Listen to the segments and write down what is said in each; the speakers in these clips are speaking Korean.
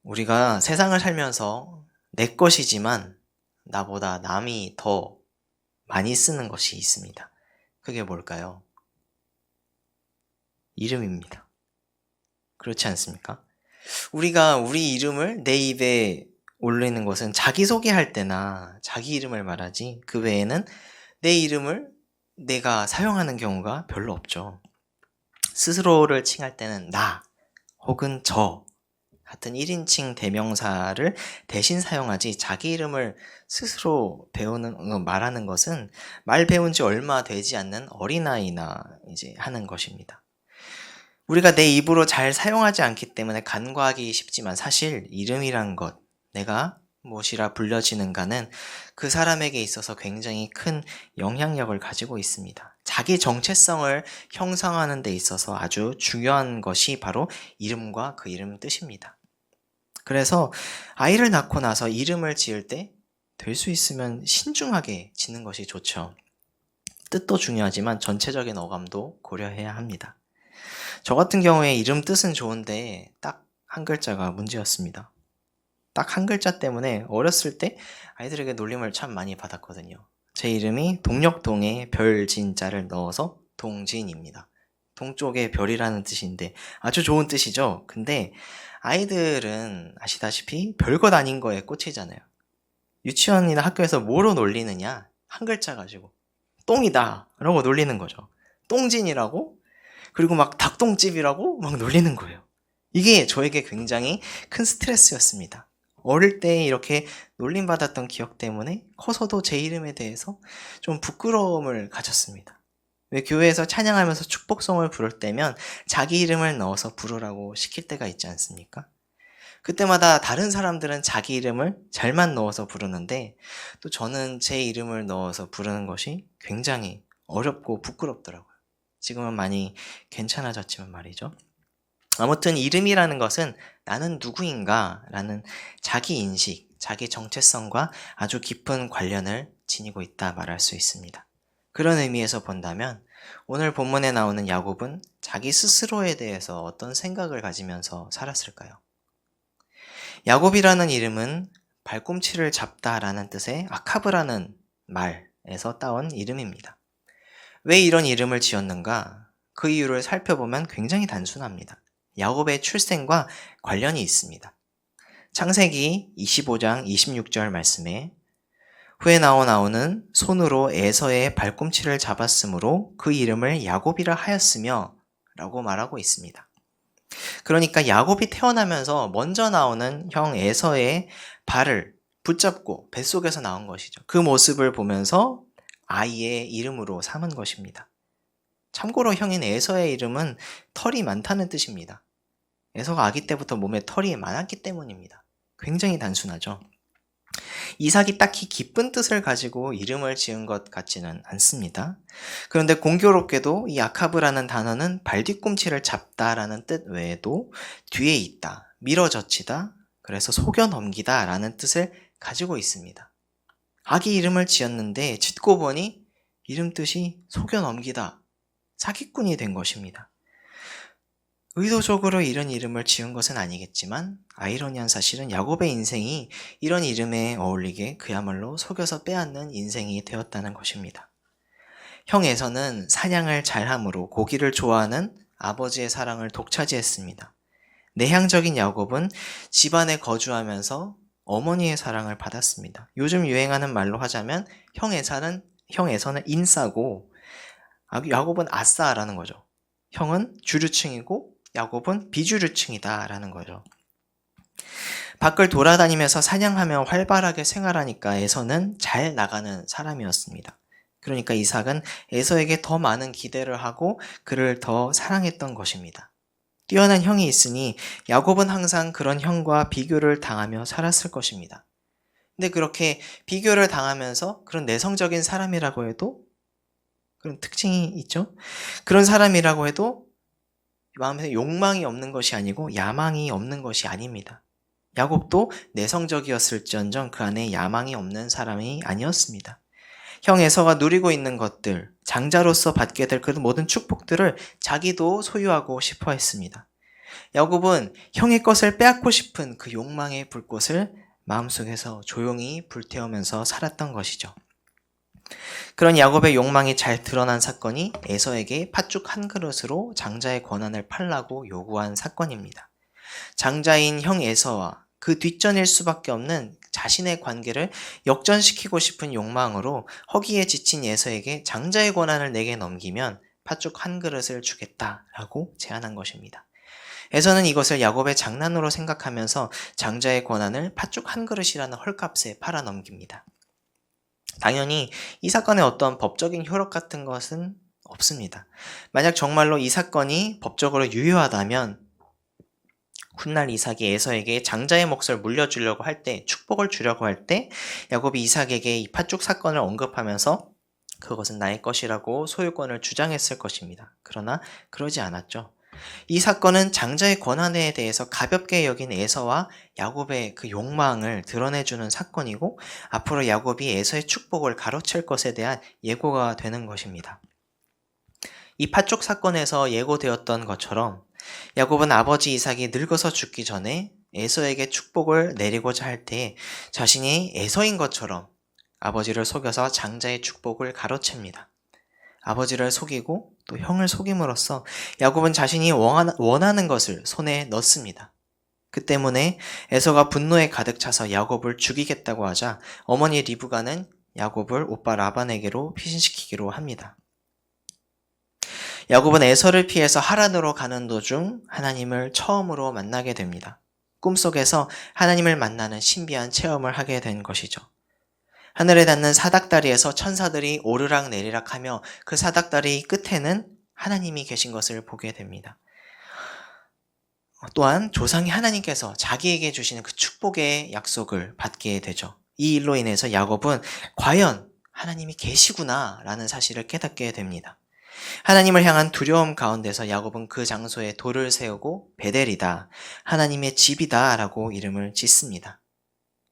우리가 세상을 살면서 내 것이지만 나보다 남이 더 많이 쓰는 것이 있습니다. 그게 뭘까요? 이름입니다. 그렇지 않습니까? 우리가 우리 이름을 내 입에 올리는 것은 자기소개할 때나 자기 이름을 말하지, 그 외에는 내 이름을 내가 사용하는 경우가 별로 없죠. 스스로를 칭할 때는 나 혹은 저 같은 1인칭 대명사를 대신 사용하지, 자기 이름을 스스로 말하는 것은 말 배운 지 얼마 되지 않는 어린아이나 이제 하는 것입니다. 우리가 내 입으로 잘 사용하지 않기 때문에 간과하기 쉽지만, 사실 이름이란 것, 내가 무엇이라 불려지는가는 그 사람에게 있어서 굉장히 큰 영향력을 가지고 있습니다. 자기 정체성을 형성하는 데 있어서 아주 중요한 것이 바로 이름과 그 이름 뜻입니다. 그래서 아이를 낳고 나서 이름을 지을 때 될 수 있으면 신중하게 짓는 것이 좋죠. 뜻도 중요하지만 전체적인 어감도 고려해야 합니다. 저 같은 경우에 이름 뜻은 좋은데 딱 한 글자가 문제였습니다. 딱 한 글자 때문에 어렸을 때 아이들에게 놀림을 참 많이 받았거든요. 제 이름이 동력동에 별진자를 넣어서 동진입니다. 동쪽의 별이라는 뜻인데 아주 좋은 뜻이죠. 근데 아이들은 아시다시피 별것 아닌 거에 꽂히잖아요. 유치원이나 학교에서 뭐로 놀리느냐? 한 글자 가지고 똥이다 라고 놀리는 거죠. 똥진이라고? 그리고 막 닭똥집이라고 막 놀리는 거예요. 이게 저에게 굉장히 큰 스트레스였습니다. 어릴 때 이렇게 놀림받았던 기억 때문에 커서도 제 이름에 대해서 좀 부끄러움을 가졌습니다. 왜 교회에서 찬양하면서 축복송을 부를 때면 자기 이름을 넣어서 부르라고 시킬 때가 있지 않습니까? 그때마다 다른 사람들은 자기 이름을 잘만 넣어서 부르는데, 또 저는 제 이름을 넣어서 부르는 것이 굉장히 어렵고 부끄럽더라고요. 지금은 많이 괜찮아졌지만 말이죠. 아무튼 이름이라는 것은 나는 누구인가 라는 자기 인식, 자기 정체성과 아주 깊은 관련을 지니고 있다 말할 수 있습니다. 그런 의미에서 본다면 오늘 본문에 나오는 야곱은 자기 스스로에 대해서 어떤 생각을 가지면서 살았을까요? 야곱이라는 이름은 발꿈치를 잡다라는 뜻의 아카브라는 말에서 따온 이름입니다. 왜 이런 이름을 지었는가? 그 이유를 살펴보면 굉장히 단순합니다. 야곱의 출생과 관련이 있습니다. 창세기 25장 26절 말씀에 후에 나오는 손으로 에서의 발꿈치를 잡았으므로 그 이름을 야곱이라 하였으며 라고 말하고 있습니다. 그러니까 야곱이 태어나면서 먼저 나오는 형 에서의 발을 붙잡고 뱃속에서 나온 것이죠. 그 모습을 보면서 아이의 이름으로 삼은 것입니다. 참고로 형인 에서의 이름은 털이 많다는 뜻입니다. 에서가 아기 때부터 몸에 털이 많았기 때문입니다. 굉장히 단순하죠. 이삭이 딱히 깊은 뜻을 가지고 이름을 지은 것 같지는 않습니다. 그런데 공교롭게도 이 아카브라는 단어는 발 뒤꿈치를 잡다라는 뜻 외에도 뒤에 있다, 밀어젖히다, 그래서 속여 넘기다 라는 뜻을 가지고 있습니다. 아기 이름을 지었는데 짓고 보니 이름 뜻이 속여 넘기다, 사기꾼이 된 것입니다. 의도적으로 이런 이름을 지은 것은 아니겠지만 아이러니한 사실은 야곱의 인생이 이런 이름에 어울리게 그야말로 속여서 빼앗는 인생이 되었다는 것입니다. 형 에서는 사냥을 잘함으로 고기를 좋아하는 아버지의 사랑을 독차지했습니다. 내향적인 야곱은 집안에 거주하면서 어머니의 사랑을 받았습니다. 요즘 유행하는 말로 하자면 형 에서는 인싸고 야곱은 아싸라는 거죠. 형은 주류층이고 야곱은 비주류층이다 라는 거죠. 밖을 돌아다니면서 사냥하며 활발하게 생활하니까 에서는 잘 나가는 사람이었습니다. 그러니까 이삭은 에서에게 더 많은 기대를 하고 그를 더 사랑했던 것입니다. 뛰어난 형이 있으니 야곱은 항상 그런 형과 비교를 당하며 살았을 것입니다. 근데 그렇게 비교를 당하면서 그런 내성적인 사람이라고 해도, 그런 특징이 있죠? 그런 사람이라고 해도 마음에 욕망이 없는 것이 아니고 야망이 없는 것이 아닙니다. 야곱도 내성적이었을지언정 그 안에 야망이 없는 사람이 아니었습니다. 형 에서가 누리고 있는 것들, 장자로서 받게 될 그 모든 축복들을 자기도 소유하고 싶어 했습니다. 야곱은 형의 것을 빼앗고 싶은 그 욕망의 불꽃을 마음속에서 조용히 불태우면서 살았던 것이죠. 그런 야곱의 욕망이 잘 드러난 사건이 에서에게 팥죽 한 그릇으로 장자의 권한을 팔라고 요구한 사건입니다. 장자인 형 에서와 그 뒷전일 수밖에 없는 자신의 관계를 역전시키고 싶은 욕망으로 허기에 지친 에서에게 장자의 권한을 내게 넘기면 팥죽 한 그릇을 주겠다라고 제안한 것입니다. 에서는 이것을 야곱의 장난으로 생각하면서 장자의 권한을 팥죽 한 그릇이라는 헐값에 팔아 넘깁니다. 당연히 이 사건에 어떤 법적인 효력 같은 것은 없습니다. 만약 정말로 이 사건이 법적으로 유효하다면 훗날 이삭이 에서에게 장자의 몫을 물려주려고 할 때, 축복을 주려고 할 때 야곱이 이삭에게 이 팥죽 사건을 언급하면서 그것은 나의 것이라고 소유권을 주장했을 것입니다. 그러나 그러지 않았죠. 이 사건은 장자의 권한에 대해서 가볍게 여긴 에서와 야곱의 그 욕망을 드러내주는 사건이고, 앞으로 야곱이 에서의 축복을 가로챌 것에 대한 예고가 되는 것입니다. 이 팥죽 사건에서 예고되었던 것처럼 야곱은 아버지 이삭이 늙어서 죽기 전에 에서에게 축복을 내리고자 할 때 자신이 에서인 것처럼 아버지를 속여서 장자의 축복을 가로챕니다. 아버지를 속이고 또 형을 속임으로써 야곱은 자신이 원하는 것을 손에 넣습니다. 그 때문에 에서가 분노에 가득 차서 야곱을 죽이겠다고 하자 어머니 리브가는 야곱을 오빠 라반에게로 피신시키기로 합니다. 야곱은 에서를 피해서 하란으로 가는 도중 하나님을 처음으로 만나게 됩니다. 꿈속에서 하나님을 만나는 신비한 체험을 하게 된 것이죠. 하늘에 닿는 사닥다리에서 천사들이 오르락 내리락 하며 그 사닥다리 끝에는 하나님이 계신 것을 보게 됩니다. 또한 조상이 하나님께서 자기에게 주시는 그 축복의 약속을 받게 되죠. 이 일로 인해서 야곱은 과연 하나님이 계시구나 라는 사실을 깨닫게 됩니다. 하나님을 향한 두려움 가운데서 야곱은 그 장소에 돌을 세우고 베델이다, 하나님의 집이다 라고 이름을 짓습니다.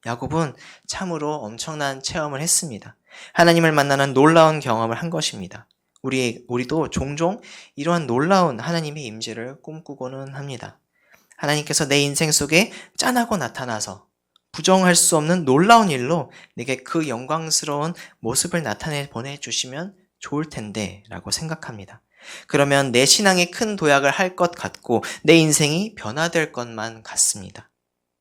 야곱은 참으로 엄청난 체험을 했습니다. 하나님을 만나는 놀라운 경험을 한 것입니다. 우리도 종종 이러한 놀라운 하나님의 임재를 꿈꾸고는 합니다. 하나님께서 내 인생 속에 짠하고 나타나서 부정할 수 없는 놀라운 일로 내게 그 영광스러운 모습을 나타내 보내주시면 좋을 텐데 라고 생각합니다. 그러면 내 신앙에 큰 도약을 할 것 같고 내 인생이 변화될 것만 같습니다.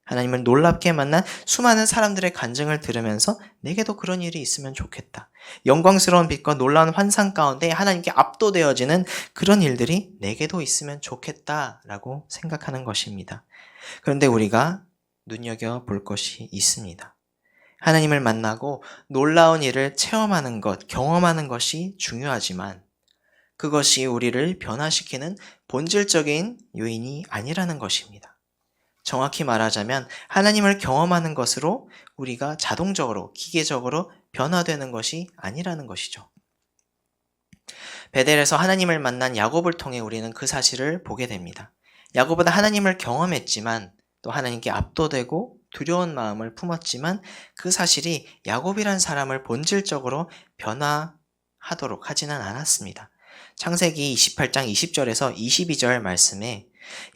하나님을 놀랍게 만난 수많은 사람들의 간증을 들으면서 내게도 그런 일이 있으면 좋겠다. 영광스러운 빛과 놀라운 환상 가운데 하나님께 압도되어지는 그런 일들이 내게도 있으면 좋겠다라고 생각하는 것입니다. 그런데 우리가 눈여겨볼 것이 있습니다. 하나님을 만나고 놀라운 일을 체험하는 것, 경험하는 것이 중요하지만 그것이 우리를 변화시키는 본질적인 요인이 아니라는 것입니다. 정확히 말하자면 하나님을 경험하는 것으로 우리가 자동적으로, 기계적으로 변화되는 것이 아니라는 것이죠. 베델에서 하나님을 만난 야곱을 통해 우리는 그 사실을 보게 됩니다. 야곱은 하나님을 경험했지만 또 하나님께 압도되고 두려운 마음을 품었지만 그 사실이 야곱이란 사람을 본질적으로 변화하도록 하지는 않았습니다. 창세기 28장 20절에서 22절 말씀에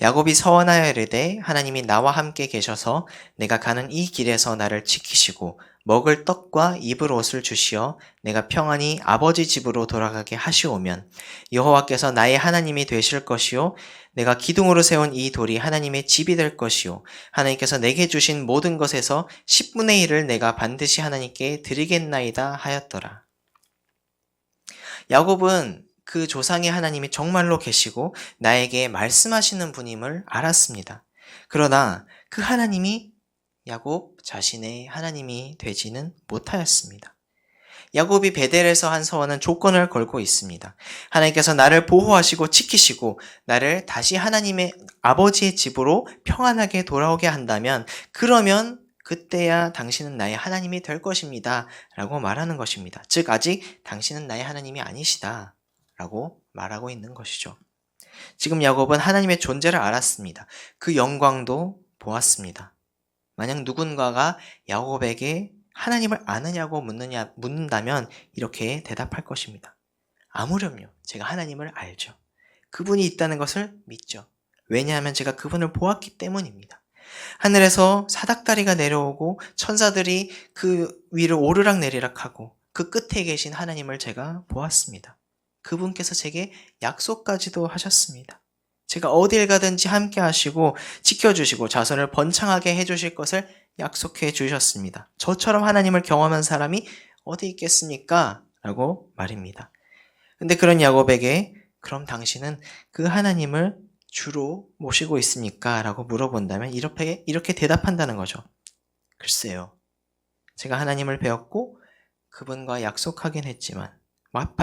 야곱이 서원하여 이르되 하나님이 나와 함께 계셔서 내가 가는 이 길에서 나를 지키시고 먹을 떡과 입을 옷을 주시어 내가 평안히 아버지 집으로 돌아가게 하시오면 여호와께서 나의 하나님이 되실 것이요 내가 기둥으로 세운 이 돌이 하나님의 집이 될 것이요 하나님께서 내게 주신 모든 것에서 10분의 1을 내가 반드시 하나님께 드리겠나이다 하였더라. 야곱은 그 조상의 하나님이 정말로 계시고 나에게 말씀하시는 분임을 알았습니다. 그러나 그 하나님이 야곱 자신의 하나님이 되지는 못하였습니다. 야곱이 베델에서 한 서원은 조건을 걸고 있습니다. 하나님께서 나를 보호하시고 지키시고 나를 다시 하나님의 아버지의 집으로 평안하게 돌아오게 한다면 그러면 그때야 당신은 나의 하나님이 될 것입니다 라고 말하는 것입니다. 즉 아직 당신은 나의 하나님이 아니시다 라고 말하고 있는 것이죠. 지금 야곱은 하나님의 존재를 알았습니다. 그 영광도 보았습니다. 만약 누군가가 야곱에게 하나님을 아느냐고 묻는다면 이렇게 대답할 것입니다. 아무렴요. 제가 하나님을 알죠. 그분이 있다는 것을 믿죠. 왜냐하면 제가 그분을 보았기 때문입니다. 하늘에서 사닥다리가 내려오고 천사들이 그 위를 오르락내리락하고 그 끝에 계신 하나님을 제가 보았습니다. 그분께서 제게 약속까지도 하셨습니다. 제가 어딜 가든지 함께 하시고 지켜주시고 자손을 번창하게 해주실 것을 약속해 주셨습니다. 저처럼 하나님을 경험한 사람이 어디 있겠습니까? 라고 말입니다. 근데 그런 야곱에게 그럼 당신은 그 하나님을 주로 모시고 있습니까? 라고 물어본다면 이렇게 대답한다는 거죠. 글쎄요. 제가 하나님을 배웠고 그분과 약속하긴 했지만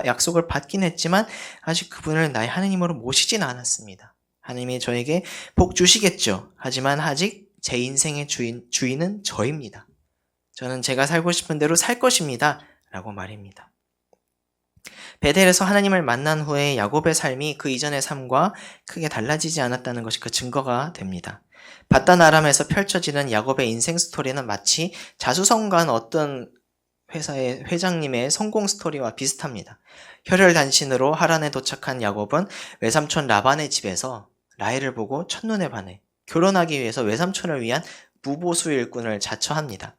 약속을 받긴 했지만 아직 그분을 나의 하나님으로 모시진 않았습니다. 하나님이 저에게 복 주시겠죠. 하지만 아직 제 인생의 주인은 저입니다. 저는 제가 살고 싶은 대로 살 것입니다. 라고 말입니다. 베델에서 하나님을 만난 후에 야곱의 삶이 그 이전의 삶과 크게 달라지지 않았다는 것이 그 증거가 됩니다. 바단 아람에서 펼쳐지는 야곱의 인생 스토리는 마치 자수성가한 어떤 회사의 회장님의 성공 스토리와 비슷합니다. 혈혈단신으로 하란에 도착한 야곱은 외삼촌 라반의 집에서 라헬을 보고 첫눈에 반해 결혼하기 위해서 외삼촌을 위한 무보수 일꾼을 자처합니다.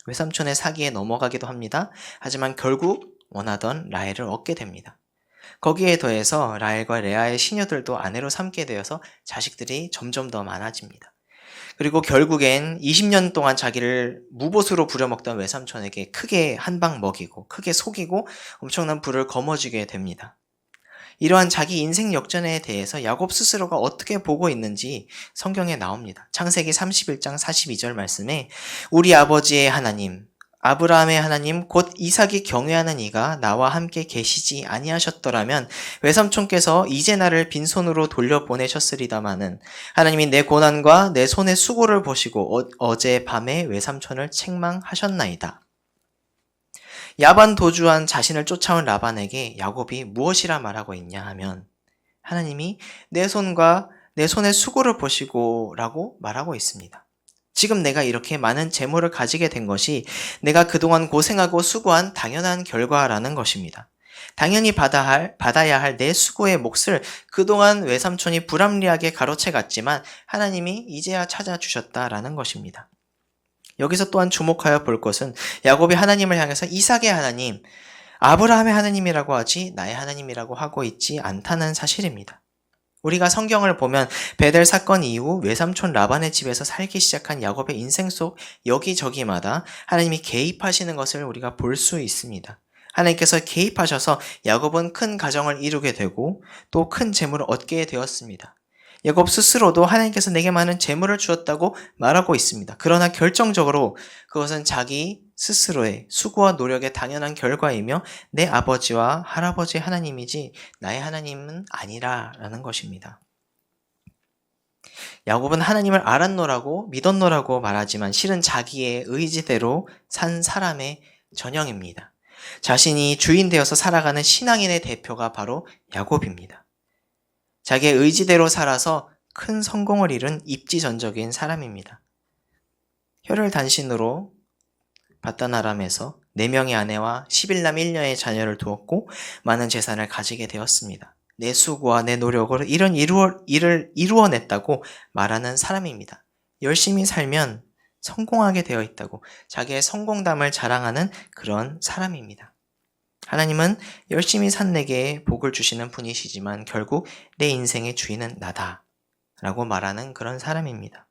외삼촌의 사기에 넘어가기도 합니다. 하지만 결국 원하던 라헬을 얻게 됩니다. 거기에 더해서 라헬과 레아의 시녀들도 아내로 삼게 되어서 자식들이 점점 더 많아집니다. 그리고 결국엔 20년 동안 자기를 무보수로 부려먹던 외삼촌에게 크게 한 방 먹이고 크게 속이고 엄청난 부를 거머쥐게 됩니다. 이러한 자기 인생 역전에 대해서 야곱 스스로가 어떻게 보고 있는지 성경에 나옵니다. 창세기 31장 42절 말씀에 우리 아버지의 하나님 아브라함의 하나님 곧 이삭이 경외하는 이가 나와 함께 계시지 아니하셨더라면 외삼촌께서 이제 나를 빈손으로 돌려보내셨으리다마는 하나님이 내 고난과 내 손의 수고를 보시고 어제 밤에 외삼촌을 책망하셨나이다. 야반 도주한 자신을 쫓아온 라반에게 야곱이 무엇이라 말하고 있냐 하면 하나님이 내 손과 내 손의 수고를 보시고 라고 말하고 있습니다. 지금 내가 이렇게 많은 재물을 가지게 된 것이 내가 그동안 고생하고 수고한 당연한 결과라는 것입니다. 당연히 받아야 할 내 수고의 몫을 그동안 외삼촌이 불합리하게 가로채갔지만 하나님이 이제야 찾아주셨다라는 것입니다. 여기서 또한 주목하여 볼 것은 야곱이 하나님을 향해서 이삭의 하나님, 아브라함의 하나님이라고 하지 나의 하나님이라고 하고 있지 않다는 사실입니다. 우리가 성경을 보면 베델 사건 이후 외삼촌 라반의 집에서 살기 시작한 야곱의 인생 속 여기저기마다 하나님이 개입하시는 것을 우리가 볼 수 있습니다. 하나님께서 개입하셔서 야곱은 큰 가정을 이루게 되고 또 큰 재물을 얻게 되었습니다. 야곱 스스로도 하나님께서 내게 많은 재물을 주었다고 말하고 있습니다. 그러나 결정적으로 그것은 자기 스스로의 수고와 노력의 당연한 결과이며 내 아버지와 할아버지의 하나님이지 나의 하나님은 아니라라는 것입니다. 야곱은 하나님을 알았노라고 믿었노라고 말하지만 실은 자기의 의지대로 산 사람의 전형입니다. 자신이 주인 되어서 살아가는 신앙인의 대표가 바로 야곱입니다. 자기의 의지대로 살아서 큰 성공을 이룬 입지전적인 사람입니다. 혈혈단신으로 바단 아람에서 4명의 아내와 11남 1녀의 자녀를 두었고 많은 재산을 가지게 되었습니다. 내 수고와 내 노력으로 이런 일을 이루어냈다고 말하는 사람입니다. 열심히 살면 성공하게 되어 있다고 자기의 성공담을 자랑하는 그런 사람입니다. 하나님은 열심히 산 내게 복을 주시는 분이시지만 결국 내 인생의 주인은 나다 라고 말하는 그런 사람입니다.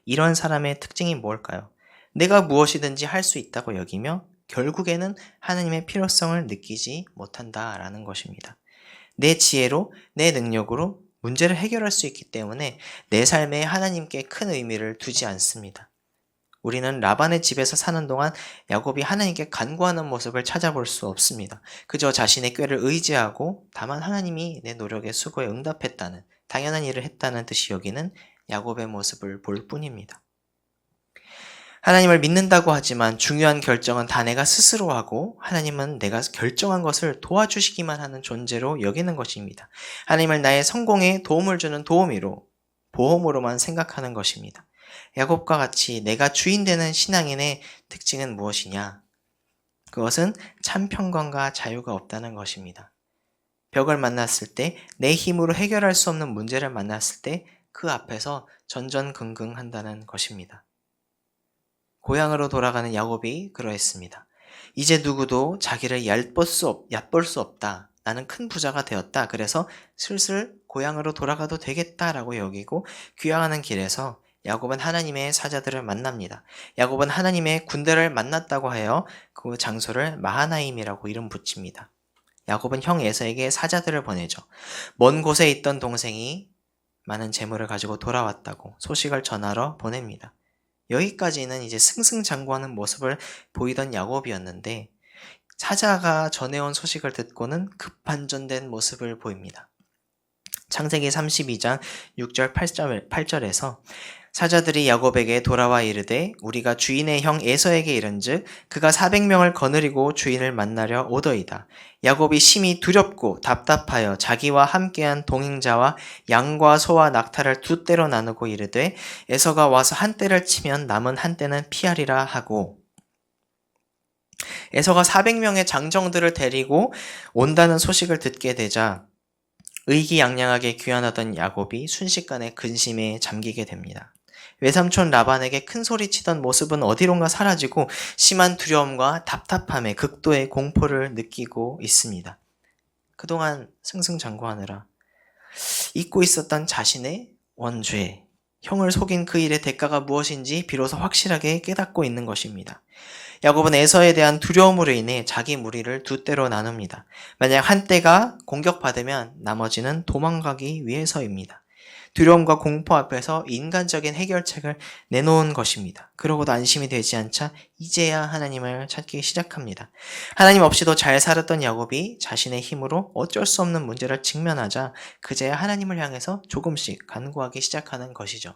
이런 사람의 특징이 뭘까요? 내가 무엇이든지 할 수 있다고 여기며 결국에는 하나님의 필요성을 느끼지 못한다라는 것입니다. 내 지혜로, 내 능력으로 문제를 해결할 수 있기 때문에 내 삶에 하나님께 큰 의미를 두지 않습니다. 우리는 라반의 집에서 사는 동안 야곱이 하나님께 간구하는 모습을 찾아볼 수 없습니다. 그저 자신의 꾀를 의지하고 다만 하나님이 내 노력의 수고에 응답했다는 당연한 일을 했다는 듯이 여기는 야곱의 모습을 볼 뿐입니다. 하나님을 믿는다고 하지만 중요한 결정은 다 내가 스스로 하고 하나님은 내가 결정한 것을 도와주시기만 하는 존재로 여기는 것입니다. 하나님을 나의 성공에 도움을 주는 보험으로만 생각하는 것입니다. 야곱과 같이 내가 주인 되는 신앙인의 특징은 무엇이냐? 그것은 참 평강과 자유가 없다는 것입니다. 벽을 만났을 때, 내 힘으로 해결할 수 없는 문제를 만났을 때 그 앞에서 전전긍긍한다는 것입니다. 고향으로 돌아가는 야곱이 그러했습니다. 이제 누구도 자기를 얕볼 수 없다. 나는 큰 부자가 되었다. 그래서 슬슬 고향으로 돌아가도 되겠다라고 여기고 귀향하는 길에서 야곱은 하나님의 사자들을 만납니다. 야곱은 하나님의 군대를 만났다고 하여 그 장소를 마하나임이라고 이름 붙입니다. 야곱은 형 에서에게 사자들을 보내죠. 먼 곳에 있던 동생이 많은 재물을 가지고 돌아왔다고 소식을 전하러 보냅니다. 여기까지는 이제 승승장구하는 모습을 보이던 야곱이었는데 사자가 전해온 소식을 듣고는 급반전된 모습을 보입니다. 창세기 32장 6절 8절에서 사자들이 야곱에게 돌아와 이르되 우리가 주인의 형 에서에게 이른즉 그가 400명을 거느리고 주인을 만나려 오더이다. 야곱이 심히 두렵고 답답하여 자기와 함께한 동행자와 양과 소와 낙타를 두 떼로 나누고 이르되 에서가 와서 한 떼를 치면 남은 한 떼는 피하리라 하고, 에서가 400명의 장정들을 데리고 온다는 소식을 듣게 되자 의기양양하게 귀환하던 야곱이 순식간에 근심에 잠기게 됩니다. 외삼촌 라반에게 큰 소리치던 모습은 어디론가 사라지고 심한 두려움과 답답함에 극도의 공포를 느끼고 있습니다. 그동안 승승장구하느라 잊고 있었던 자신의 원죄, 형을 속인 그 일의 대가가 무엇인지 비로소 확실하게 깨닫고 있는 것입니다. 야곱은 에서에 대한 두려움으로 인해 자기 무리를 두 떼로 나눕니다. 만약 한 떼가 공격받으면 나머지는 도망가기 위해서입니다. 두려움과 공포 앞에서 인간적인 해결책을 내놓은 것입니다. 그러고도 안심이 되지 않자 이제야 하나님을 찾기 시작합니다. 하나님 없이도 잘 살았던 야곱이 자신의 힘으로 어쩔 수 없는 문제를 직면하자 그제야 하나님을 향해서 조금씩 간구하기 시작하는 것이죠.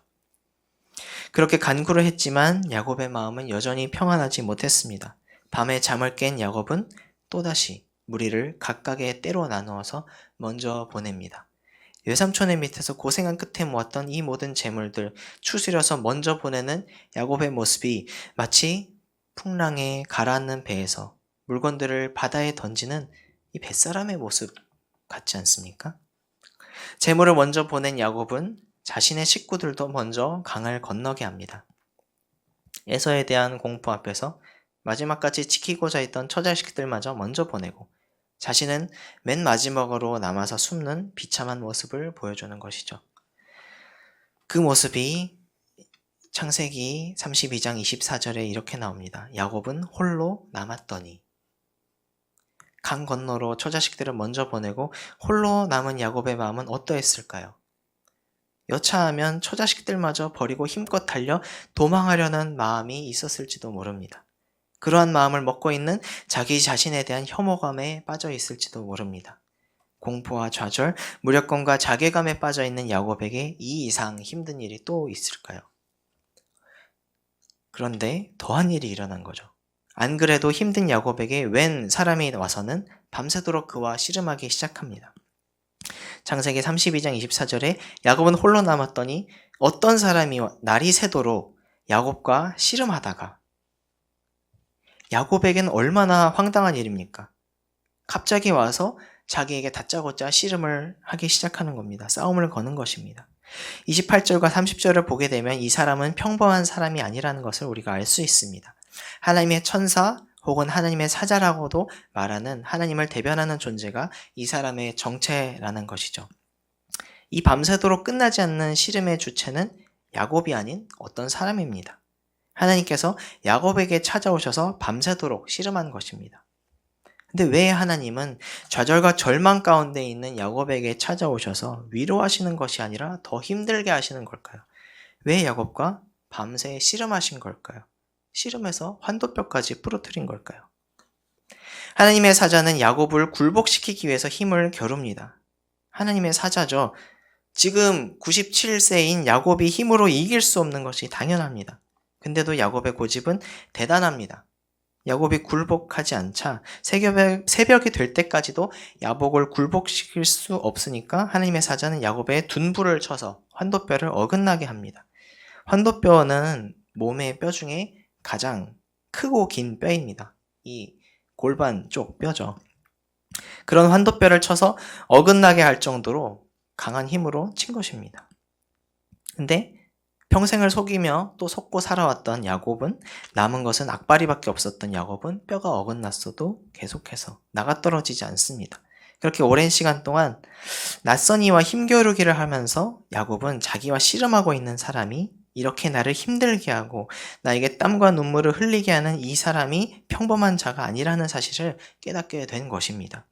그렇게 간구를 했지만 야곱의 마음은 여전히 평안하지 못했습니다. 밤에 잠을 깬 야곱은 또다시 무리를 각각의 떼로 나누어서 먼저 보냅니다. 외삼촌의 밑에서 고생한 끝에 모았던 이 모든 재물들 추스려서 먼저 보내는 야곱의 모습이 마치 풍랑에 가라앉는 배에서 물건들을 바다에 던지는 이 뱃사람의 모습 같지 않습니까? 재물을 먼저 보낸 야곱은 자신의 식구들도 먼저 강을 건너게 합니다. 에서에 대한 공포 앞에서 마지막까지 지키고자 했던 처자식들마저 먼저 보내고 자신은 맨 마지막으로 남아서 숨는 비참한 모습을 보여주는 것이죠. 그 모습이 창세기 32장 24절에 이렇게 나옵니다. 야곱은 홀로 남았더니. 강 건너로 처자식들을 먼저 보내고 홀로 남은 야곱의 마음은 어떠했을까요? 여차하면 처자식들마저 버리고 힘껏 달려 도망하려는 마음이 있었을지도 모릅니다. 그러한 마음을 먹고 있는 자기 자신에 대한 혐오감에 빠져 있을지도 모릅니다. 공포와 좌절, 무력감과 자괴감에 빠져 있는 야곱에게 이 이상 힘든 일이 또 있을까요? 그런데 더한 일이 일어난 거죠. 안 그래도 힘든 야곱에게 웬 사람이 와서는 밤새도록 그와 씨름하기 시작합니다. 창세기 32장 24절에 야곱은 홀로 남았더니 어떤 사람이 날이 새도록 야곱과 씨름하다가, 야곱에겐 얼마나 황당한 일입니까? 갑자기 와서 자기에게 다짜고짜 씨름을 하기 시작하는 겁니다. 싸움을 거는 것입니다. 28절과 30절을 보게 되면 이 사람은 평범한 사람이 아니라는 것을 우리가 알 수 있습니다. 하나님의 천사 혹은 하나님의 사자라고도 말하는 하나님을 대변하는 존재가 이 사람의 정체라는 것이죠. 이 밤새도록 끝나지 않는 씨름의 주체는 야곱이 아닌 어떤 사람입니다. 하나님께서 야곱에게 찾아오셔서 밤새도록 씨름한 것입니다. 근데 왜 하나님은 좌절과 절망 가운데 있는 야곱에게 찾아오셔서 위로하시는 것이 아니라 더 힘들게 하시는 걸까요? 왜 야곱과 밤새 씨름하신 걸까요? 씨름해서 환도뼈까지 부러뜨린 걸까요? 하나님의 사자는 야곱을 굴복시키기 위해서 힘을 겨룹니다. 하나님의 사자죠. 지금 97세인 야곱이 힘으로 이길 수 없는 것이 당연합니다. 근데도 야곱의 고집은 대단합니다. 야곱이 굴복하지 않자 새벽이 될 때까지도 야곱을 굴복시킬 수 없으니까 하나님의 사자는 야곱의 둔부를 쳐서 환도뼈를 어긋나게 합니다. 환도뼈는 몸의 뼈 중에 가장 크고 긴 뼈입니다. 이 골반 쪽 뼈죠. 그런 환도뼈를 쳐서 어긋나게 할 정도로 강한 힘으로 친 것입니다. 근데 평생을 속이며 또 속고 살아왔던 야곱은, 남은 것은 악바리밖에 없었던 야곱은 뼈가 어긋났어도 계속해서 나가떨어지지 않습니다. 그렇게 오랜 시간 동안 낯선 이와 힘겨루기를 하면서 야곱은 자기와 씨름하고 있는 사람이 이렇게 나를 힘들게 하고 나에게 땀과 눈물을 흘리게 하는 이 사람이 평범한 자가 아니라는 사실을 깨닫게 된 것입니다.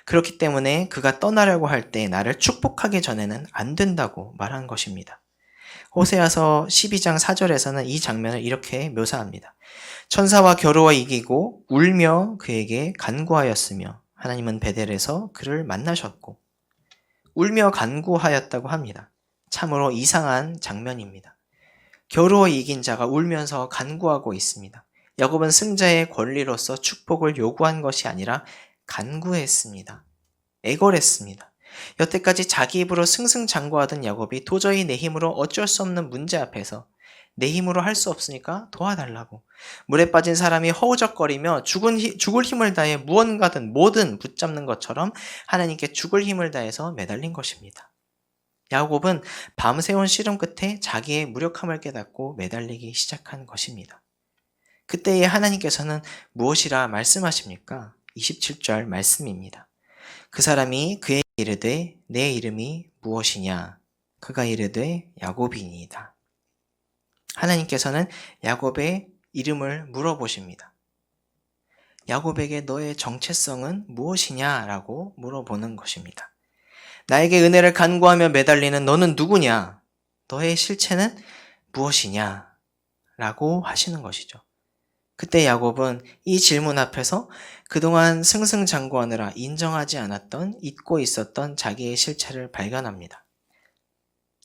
그렇기 때문에 그가 떠나려고 할 때 나를 축복하기 전에는 안 된다고 말한 것입니다. 호세아서 12장 4절에서는 이 장면을 이렇게 묘사합니다. 천사와 겨루어 이기고 울며 그에게 간구하였으며 하나님은 베델에서 그를 만나셨고, 울며 간구하였다고 합니다. 참으로 이상한 장면입니다. 겨루어 이긴 자가 울면서 간구하고 있습니다. 야곱은 승자의 권리로서 축복을 요구한 것이 아니라 간구했습니다. 애걸했습니다. 여태까지 자기 입으로 승승장구하던 야곱이 도저히 내 힘으로 어쩔 수 없는 문제 앞에서 내 힘으로 할 수 없으니까 도와달라고, 물에 빠진 사람이 허우적거리며 죽을 힘을 다해 무언가든 뭐든 붙잡는 것처럼 하나님께 죽을 힘을 다해서 매달린 것입니다. 야곱은 밤새운 씨름 끝에 자기의 무력함을 깨닫고 매달리기 시작한 것입니다. 그때에 하나님께서는 무엇이라 말씀하십니까? 27절 말씀입니다. 그 사람이 그에게 이르되 내 이름이 무엇이냐? 그가 이르되 야곱이니이다. 하나님께서는 야곱의 이름을 물어보십니다. 야곱에게 너의 정체성은 무엇이냐라고 물어보는 것입니다. 나에게 은혜를 간구하며 매달리는 너는 누구냐? 너의 실체는 무엇이냐? 라고 하시는 것이죠. 그때 야곱은 이 질문 앞에서 그동안 승승장구하느라 인정하지 않았던, 잊고 있었던 자기의 실체를 발견합니다.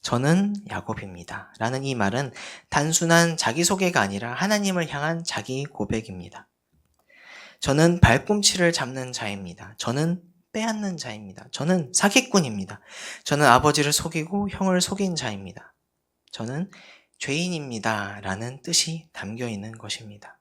저는 야곱입니다. 라는 이 말은 단순한 자기소개가 아니라 하나님을 향한 자기 고백입니다. 저는 발꿈치를 잡는 자입니다. 저는 빼앗는 자입니다. 저는 사기꾼입니다. 저는 아버지를 속이고 형을 속인 자입니다. 저는 죄인입니다. 라는 뜻이 담겨 있는 것입니다.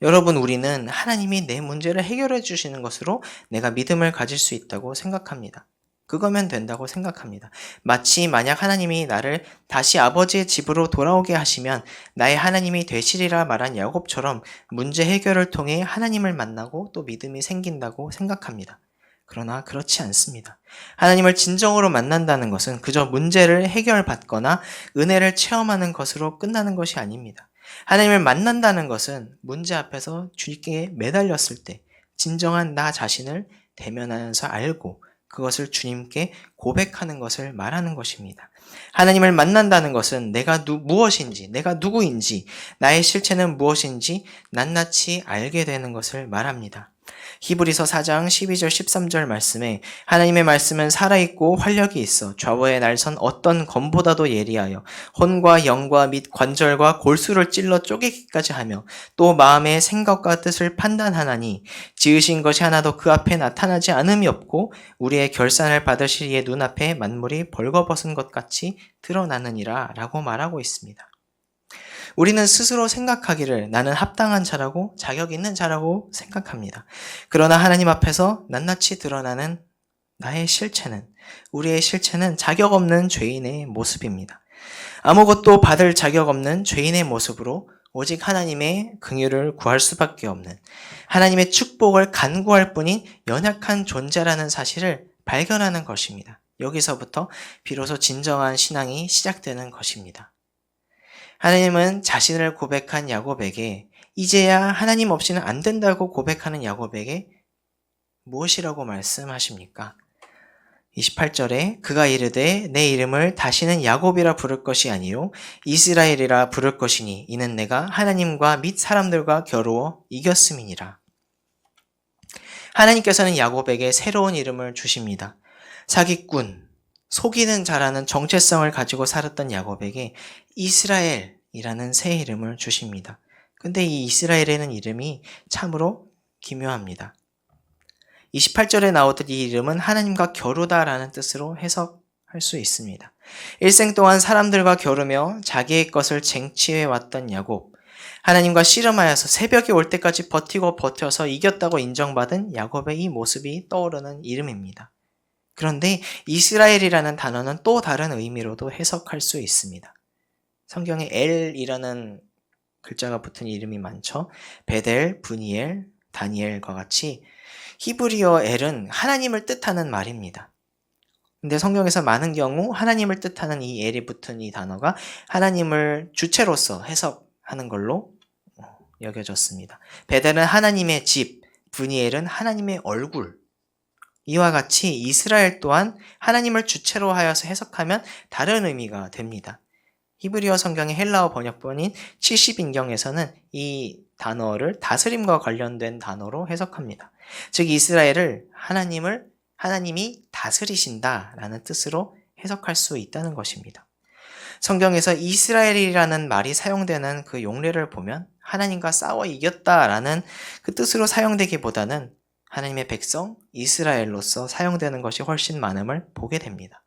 여러분, 우리는 하나님이 내 문제를 해결해 주시는 것으로 내가 믿음을 가질 수 있다고 생각합니다. 그거면 된다고 생각합니다. 마치 만약 하나님이 나를 다시 아버지의 집으로 돌아오게 하시면 나의 하나님이 되시리라 말한 야곱처럼 문제 해결을 통해 하나님을 만나고 또 믿음이 생긴다고 생각합니다. 그러나 그렇지 않습니다. 하나님을 진정으로 만난다는 것은 그저 문제를 해결받거나 은혜를 체험하는 것으로 끝나는 것이 아닙니다. 하나님을 만난다는 것은 문제 앞에서 주님께 매달렸을 때 진정한 나 자신을 대면하면서 알고 그것을 주님께 고백하는 것을 말하는 것입니다. 하나님을 만난다는 것은 내가 무엇인지, 내가 누구인지, 나의 실체는 무엇인지 낱낱이 알게 되는 것을 말합니다. 히브리서 4장 12절 13절 말씀에 하나님의 말씀은 살아있고 활력이 있어 좌우의 날선 어떤 검보다도 예리하여 혼과 영과 및 관절과 골수를 찔러 쪼개기까지 하며 또 마음의 생각과 뜻을 판단하나니 지으신 것이 하나도 그 앞에 나타나지 않음이 없고 우리의 결산을 받으실 이의 눈앞에 만물이 벌거벗은 것 같이 드러나느니라 라고 말하고 있습니다. 우리는 스스로 생각하기를 나는 합당한 자라고 자격 있는 자라고 생각합니다. 그러나 하나님 앞에서 낱낱이 드러나는 나의 실체는, 우리의 실체는 자격 없는 죄인의 모습입니다. 아무것도 받을 자격 없는 죄인의 모습으로 오직 하나님의 긍휼을 구할 수밖에 없는, 하나님의 축복을 간구할 뿐인 연약한 존재라는 사실을 발견하는 것입니다. 여기서부터 비로소 진정한 신앙이 시작되는 것입니다. 하나님은 자신을 고백한 야곱에게, 이제야 하나님 없이는 안 된다고 고백하는 야곱에게 무엇이라고 말씀하십니까? 28절에 그가 이르되 내 이름을 다시는 야곱이라 부를 것이 아니요 이스라엘이라 부를 것이니 이는 내가 하나님과 및 사람들과 겨루어 이겼음이니라. 하나님께서는 야곱에게 새로운 이름을 주십니다. 사기꾼, 속이는 자라는 정체성을 가지고 살았던 야곱에게 이스라엘이라는 새 이름을 주십니다. 근데 이 이스라엘이라는 이름이 참으로 기묘합니다. 28절에 나오듯 이 이름은 하나님과 겨루다라는 뜻으로 해석할 수 있습니다. 일생 동안 사람들과 겨루며 자기의 것을 쟁취해 왔던 야곱, 하나님과 씨름하여서 새벽이 올 때까지 버티고 버텨서 이겼다고 인정받은 야곱의 이 모습이 떠오르는 이름입니다. 그런데 이스라엘이라는 단어는 또 다른 의미로도 해석할 수 있습니다. 성경에 엘이라는 글자가 붙은 이름이 많죠. 베델, 브니엘, 다니엘과 같이 히브리어 엘은 하나님을 뜻하는 말입니다. 근데 성경에서 많은 경우 하나님을 뜻하는 이 엘이 붙은 이 단어가 하나님을 주체로서 해석하는 걸로 여겨졌습니다. 베델은 하나님의 집, 브니엘은 하나님의 얼굴. 이와 같이 이스라엘 또한 하나님을 주체로 하여서 해석하면 다른 의미가 됩니다. 히브리어 성경의 헬라어 번역본인 70인경에서는 이 단어를 다스림과 관련된 단어로 해석합니다. 즉 이스라엘을 하나님이 다스리신다라는 뜻으로 해석할 수 있다는 것입니다. 성경에서 이스라엘이라는 말이 사용되는 그 용례를 보면 하나님과 싸워 이겼다라는 그 뜻으로 사용되기보다는 하나님의 백성 이스라엘로서 사용되는 것이 훨씬 많음을 보게 됩니다.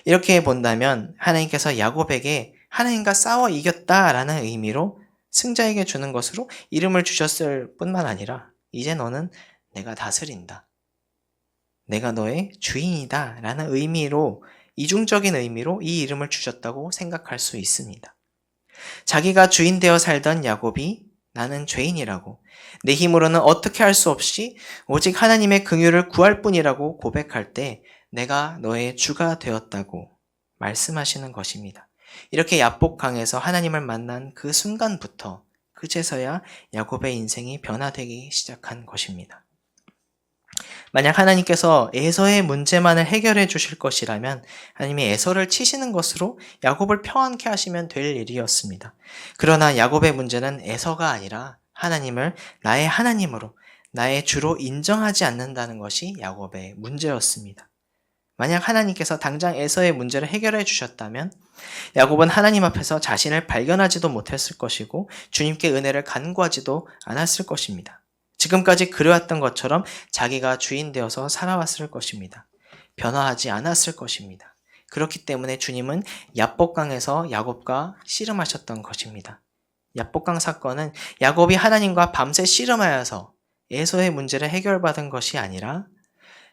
이렇게 본다면 하나님께서 야곱에게 하나님과 싸워 이겼다라는 의미로 승자에게 주는 것으로 이름을 주셨을 뿐만 아니라 이제 너는 내가 다스린다. 내가 너의 주인이다 라는 의미로 이중적인 의미로 이 이름을 주셨다고 생각할 수 있습니다. 자기가 주인 되어 살던 야곱이 나는 죄인이라고 내 힘으로는 어떻게 할 수 없이 오직 하나님의 긍휼을 구할 뿐이라고 고백할 때 내가 너의 주가 되었다고 말씀하시는 것입니다. 이렇게 야복강에서 하나님을 만난 그 순간부터 그제서야 야곱의 인생이 변화되기 시작한 것입니다. 만약 하나님께서 에서의 문제만을 해결해 주실 것이라면 하나님이 에서를 치시는 것으로 야곱을 평안케 하시면 될 일이었습니다. 그러나 야곱의 문제는 에서가 아니라 하나님을 나의 하나님으로 나의 주로 인정하지 않는다는 것이 야곱의 문제였습니다. 만약 하나님께서 당장 에서의 문제를 해결해 주셨다면 야곱은 하나님 앞에서 자신을 발견하지도 못했을 것이고 주님께 은혜를 간구하지도 않았을 것입니다. 지금까지 그래왔던 것처럼 자기가 주인 되어서 살아왔을 것입니다. 변화하지 않았을 것입니다. 그렇기 때문에 주님은 야복강에서 야곱과 씨름하셨던 것입니다. 야복강 사건은 야곱이 하나님과 밤새 씨름하여서 에서의 문제를 해결받은 것이 아니라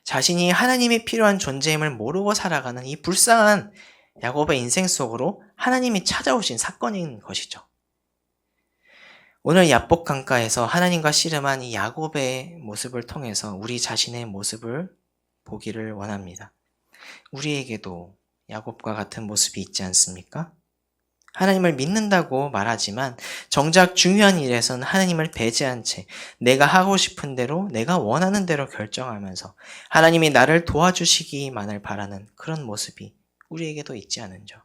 자신이 하나님이 필요한 존재임을 모르고 살아가는 이 불쌍한 야곱의 인생 속으로 하나님이 찾아오신 사건인 것이죠. 오늘 야복 강가에서 하나님과 씨름한 이 야곱의 모습을 통해서 우리 자신의 모습을 보기를 원합니다. 우리에게도 야곱과 같은 모습이 있지 않습니까? 하나님을 믿는다고 말하지만 정작 중요한 일에선 하나님을 배제한 채 내가 하고 싶은 대로 내가 원하는 대로 결정하면서 하나님이 나를 도와주시기만을 바라는 그런 모습이 우리에게도 있지 않은죠.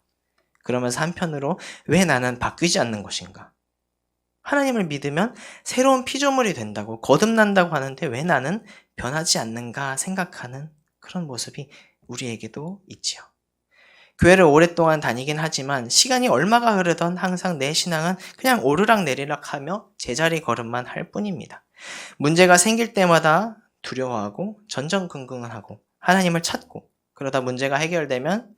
그러면서 한편으로 왜 나는 바뀌지 않는 것인가? 하나님을 믿으면 새로운 피조물이 된다고 거듭난다고 하는데 왜 나는 변하지 않는가 생각하는 그런 모습이 우리에게도 있지요. 교회를 오랫동안 다니긴 하지만 시간이 얼마가 흐르던 항상 내 신앙은 그냥 오르락내리락 하며 제자리 걸음만 할 뿐입니다. 문제가 생길 때마다 두려워하고 전전긍긍하고 하나님을 찾고 그러다 문제가 해결되면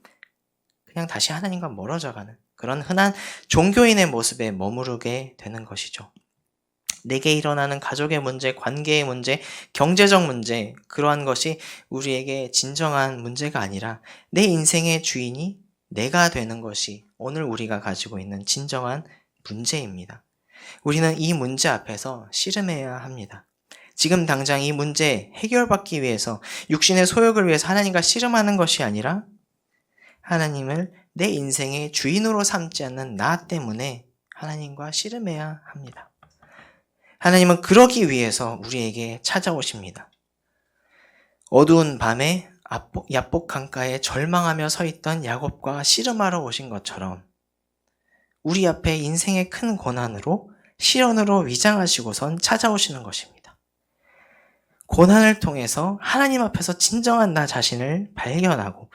그냥 다시 하나님과 멀어져가는 그런 흔한 종교인의 모습에 머무르게 되는 것이죠. 내게 일어나는 가족의 문제, 관계의 문제, 경제적 문제, 그러한 것이 우리에게 진정한 문제가 아니라 내 인생의 주인이 내가 되는 것이 오늘 우리가 가지고 있는 진정한 문제입니다. 우리는 이 문제 앞에서 씨름해야 합니다. 지금 당장 이 문제 해결받기 위해서 육신의 소욕을 위해서 하나님과 씨름하는 것이 아니라 하나님을 내 인생의 주인으로 삼지 않는 나 때문에 하나님과 씨름해야 합니다. 하나님은 그러기 위해서 우리에게 찾아오십니다. 어두운 밤에 야복 강가에 절망하며 서 있던 야곱과 씨름하러 오신 것처럼 우리 앞에 인생의 큰 고난으로 시련으로 위장하시고선 찾아오시는 것입니다. 고난을 통해서 하나님 앞에서 진정한 나 자신을 발견하고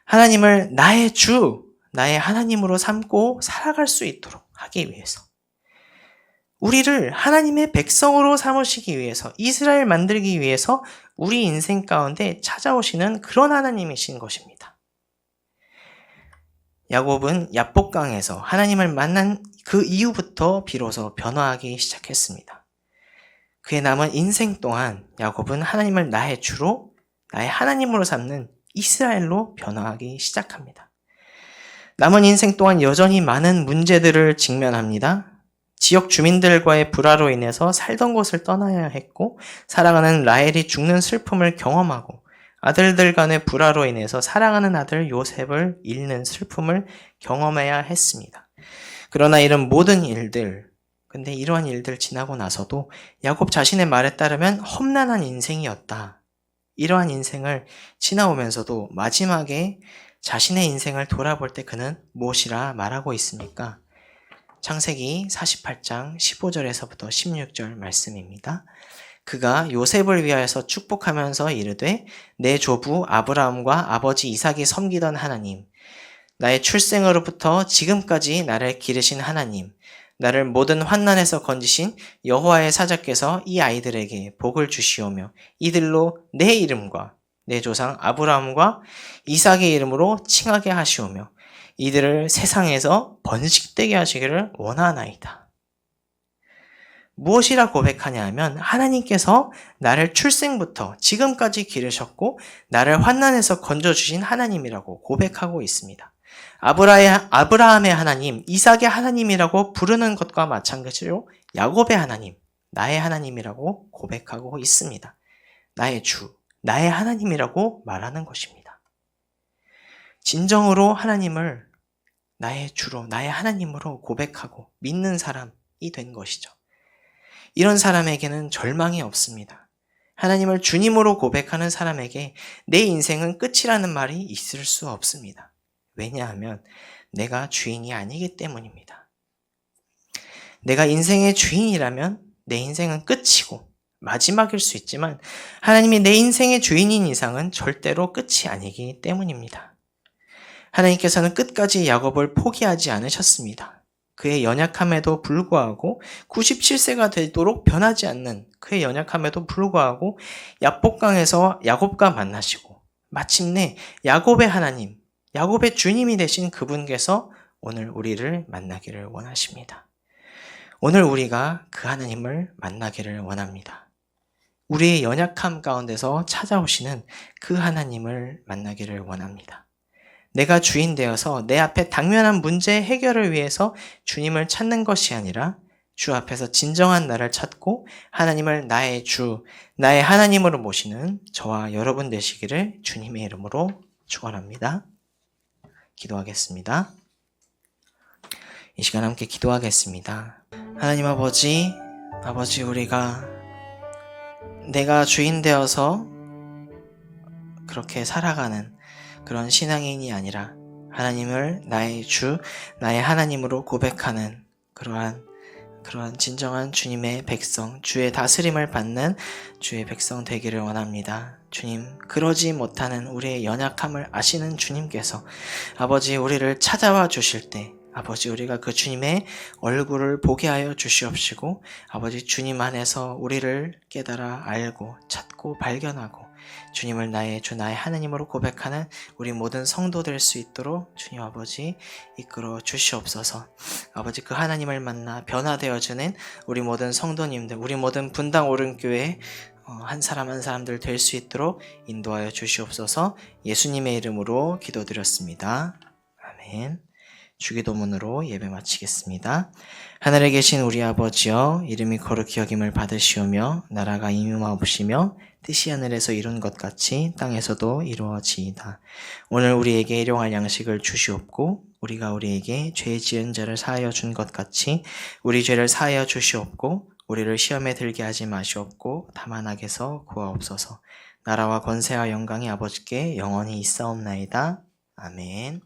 하나님을 나의 주, 나의 하나님으로 삼고 살아갈 수 있도록 하기 위해서 우리를 하나님의 백성으로 삼으시기 위해서 이스라엘 만들기 위해서 우리 인생 가운데 찾아오시는 그런 하나님이신 것입니다. 야곱은 야복강에서 하나님을 만난 그 이후부터 비로소 변화하기 시작했습니다. 그의 남은 인생 동안 야곱은 하나님을 나의 주로, 나의 하나님으로 삼는 이스라엘로 변화하기 시작합니다. 남은 인생 동안 여전히 많은 문제들을 직면합니다. 지역 주민들과의 불화로 인해서 살던 곳을 떠나야 했고, 사랑하는 라헬이 죽는 슬픔을 경험하고, 아들들 간의 불화로 인해서 사랑하는 아들 요셉을 잃는 슬픔을 경험해야 했습니다. 그러나 이런 모든 일들, 근데 이러한 일들 지나고 나서도 야곱 자신의 말에 따르면 험난한 인생이었다. 이러한 인생을 지나오면서도 마지막에 자신의 인생을 돌아볼 때 그는 무엇이라 말하고 있습니까? 창세기 48장 15절에서부터 16절 말씀입니다. 그가 요셉을 위하여서 축복하면서 이르되 내 조부 아브라함과 아버지 이삭이 섬기던 하나님, 나의 출생으로부터 지금까지 나를 기르신 하나님, 나를 모든 환난에서 건지신 여호와의 사자께서 이 아이들에게 복을 주시오며 이들로 내 이름과 내 조상 아브라함과 이삭의 이름으로 칭하게 하시오며 이들을 세상에서 번식되게 하시기를 원하나이다. 무엇이라 고백하냐 하면 하나님께서 나를 출생부터 지금까지 기르셨고 나를 환난에서 건져주신 하나님이라고 고백하고 있습니다. 아브라함의 하나님, 이삭의 하나님이라고 부르는 것과 마찬가지로 야곱의 하나님, 나의 하나님이라고 고백하고 있습니다. 나의 주, 나의 하나님이라고 말하는 것입니다. 진정으로 하나님을 나의 주로, 나의 하나님으로 고백하고 믿는 사람이 된 것이죠. 이런 사람에게는 절망이 없습니다. 하나님을 주님으로 고백하는 사람에게 내 인생은 끝이라는 말이 있을 수 없습니다. 왜냐하면 내가 주인이 아니기 때문입니다. 내가 인생의 주인이라면 내 인생은 끝이고 마지막일 수 있지만 하나님이 내 인생의 주인인 이상은 절대로 끝이 아니기 때문입니다. 하나님께서는 끝까지 야곱을 포기하지 않으셨습니다. 그의 연약함에도 불구하고 97세가 되도록 변하지 않는 그의 연약함에도 불구하고 야복강에서 야곱과 만나시고 마침내 야곱의 하나님, 야곱의 주님이 되신 그분께서 오늘 우리를 만나기를 원하십니다. 오늘 우리가 그 하나님을 만나기를 원합니다. 우리의 연약함 가운데서 찾아오시는 그 하나님을 만나기를 원합니다. 내가 주인 되어서 내 앞에 당면한 문제 해결을 위해서 주님을 찾는 것이 아니라 주 앞에서 진정한 나를 찾고 하나님을 나의 주, 나의 하나님으로 모시는 저와 여러분 되시기를 주님의 이름으로 축원합니다. 기도하겠습니다. 이 시간 함께 기도하겠습니다. 하나님 아버지 우리가 내가 주인 되어서 그렇게 살아가는 그런 신앙인이 아니라 하나님을 나의 주, 나의 하나님으로 고백하는 그러한 진정한 주님의 백성, 주의 다스림을 받는 주의 백성 되기를 원합니다. 주님, 그러지 못하는 우리의 연약함을 아시는 주님께서 아버지 우리를 찾아와 주실 때 아버지 우리가 그 주님의 얼굴을 보게 하여 주시옵시고 아버지 주님 안에서 우리를 깨달아 알고 찾고 발견하고 주님을 나의 주 나의 하나님으로 고백하는 우리 모든 성도 될 수 있도록 주님 아버지 이끌어 주시옵소서. 아버지 그 하나님을 만나 변화되어지는 우리 모든 성도님들, 우리 모든 분당 오른교회 한 사람 한 사람들 될 수 있도록 인도하여 주시옵소서. 예수님의 이름으로 기도드렸습니다. 아멘. 주기도문으로 예배 마치겠습니다. 하늘에 계신 우리 아버지여, 이름이 거룩히 여김을 받으시오며 나라가 임하옵시며 뜻이 하늘에서 이룬 것 같이 땅에서도 이루어지이다. 오늘 우리에게 일용할 양식을 주시옵고 우리가 우리에게 죄 지은 자를 사하여 준 것 같이 우리 죄를 사하여 주시옵고 우리를 시험에 들게 하지 마시옵고 다만 악에서 구하옵소서. 나라와 권세와 영광이 아버지께 영원히 있사옵나이다. 아멘.